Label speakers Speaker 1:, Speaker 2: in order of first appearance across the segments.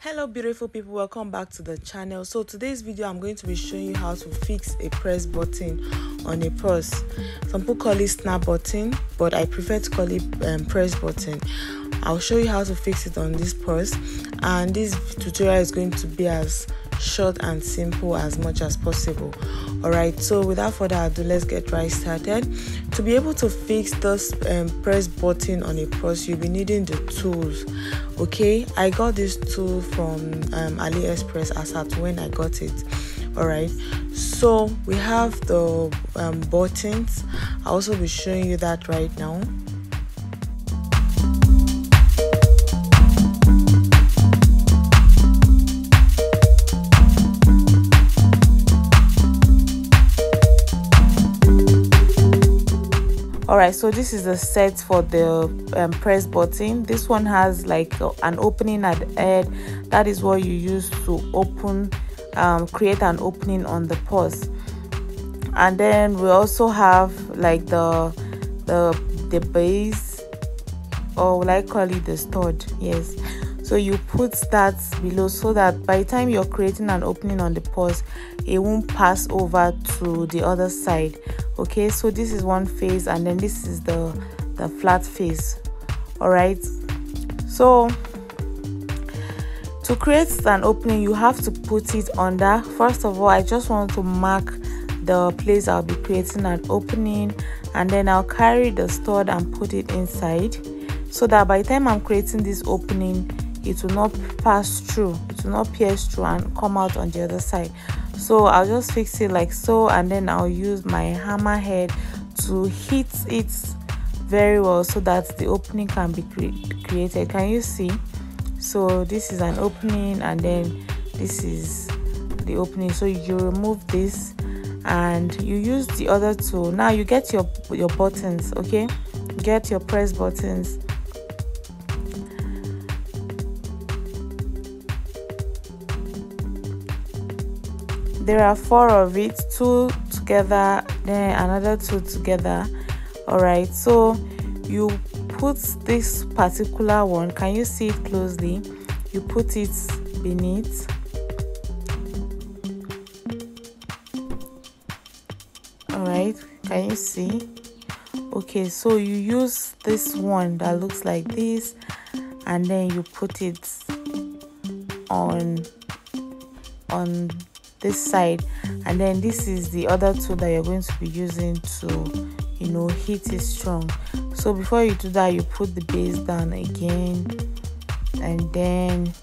Speaker 1: Hello beautiful people, welcome back to the channel. So today's video I'm going to be showing you how to fix a press button on a purse. Some people call it snap button, but I prefer to call it press button. I'll show you how to fix it on this purse, and this tutorial is going to be as short and simple as much as possible. Alright, so without further ado, let's get right started. To be able to fix this press button on a purse, you'll be needing the tools. Okay, I got this tool from AliExpress as at when I got it. Alright, so we have the buttons. I'll also be showing you that right now. Alright, so this is the set for the press button. This one has like an opening at the head. That is what you use to open, create an opening on the purse. And then we also have like the base, or will I call it the stud? Yes. So you put that below so that by the time you're creating an opening on the purse, it won't pass over to the other side. Okay, so this is one face, and then this is the flat face. All right, so to create an opening, you have to put it under. First of all, I just want to mark the place I'll be creating an opening, and then I'll carry the stud and put it inside, so that by the time I'm creating this opening, it will not pass through, it will not pierce through and come out on the other side. So I'll just fix it like so, and then I'll use my hammer head to hit it very well so that the opening can be created. Can you see? So this is an opening, and then this is the opening. So you remove this and you use the other tool. Now you get your buttons. Okay, get your press buttons. There are 4 of it, 2 together, then another 2 together. All right, so you put this particular one, can you see it closely? You put it beneath. All right, can you see? Okay, so you use this one that looks like this, and then you put it on this side, and then this is the other tool that you're going to be using to, you know, hit it strong. So before you do that, you put the base down again, and then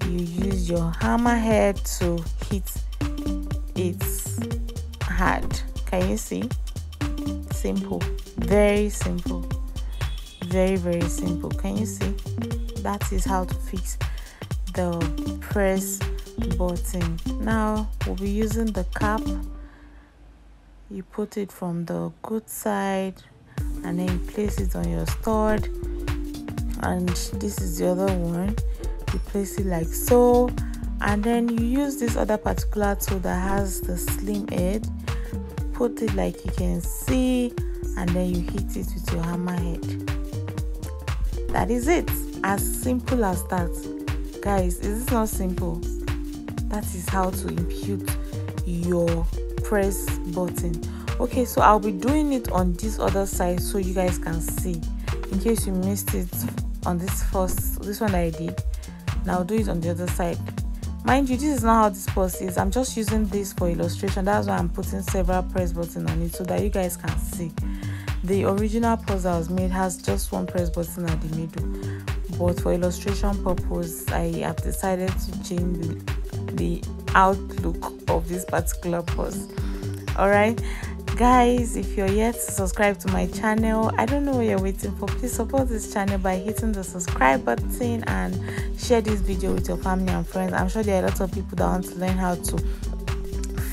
Speaker 1: you use your hammer head to hit it hard. Can you see? Simple, very simple, very simple. Can you see? That is how to fix the press button. Now we'll be using the cap. You put it from the good side, and then you place it on your stud, and this is the other one. You place it like so, and then you use this other particular tool that has the slim head. Put it like you can see, and then you hit it with your hammer head. That is it. As simple as that. Guys, is this not simple? That is how to impute your press button. Okay, so I'll be doing it on this other side so you guys can see, in case you missed it on this one that I did. Now I'll do it on the other side. Mind you, this is not how this purse is. I'm just using this for illustration. That's why I'm putting several press buttons on it, so that you guys can see. The original purse that was made has just one press button at the middle, but for illustration purpose, I have decided to change the outlook of this particular purse. All right, guys, if you're yet to subscribe to my channel, I don't know what you're waiting for. Please support this channel by hitting the subscribe button and share this video with your family and friends. I'm sure there are a lot of people that want to learn how to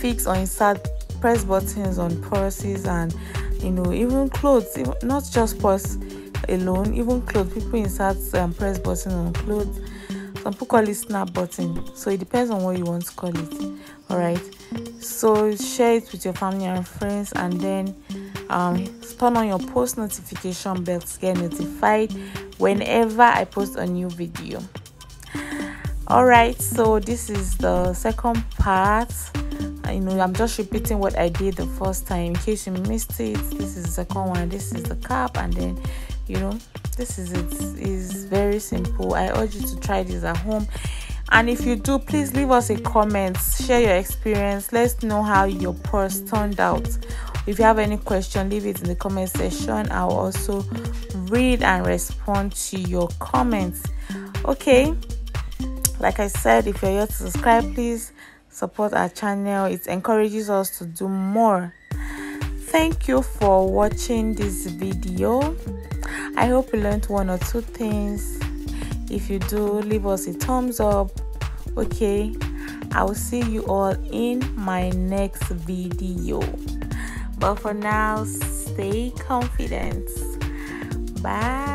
Speaker 1: fix or insert press buttons on purses, and you know, even clothes, not just purse alone, even clothes. People insert press button on clothes. Some people call it snap button, so it depends on what you want to call it. All right, so share it with your family and friends, and then turn on your post notification bell to get notified whenever I post a new video. All right, so this is the second part. I'm just repeating what I did the first time in case you missed it. This is the second one. This is the cap, and then this is it. It's very simple. I urge you to try this at home, and if you do, please leave us a comment, share your experience. Let's know how your purse turned out. If you have any question, leave it in the comment section. I'll also read and respond to your comments. Okay, like I said, if you're yet to subscribe, please support our channel. It encourages us to do more. Thank you for watching this video. I hope you learned one or two things. If you do, leave us a thumbs up. Okay, I will see you all in my next video, but for now, stay confident. Bye.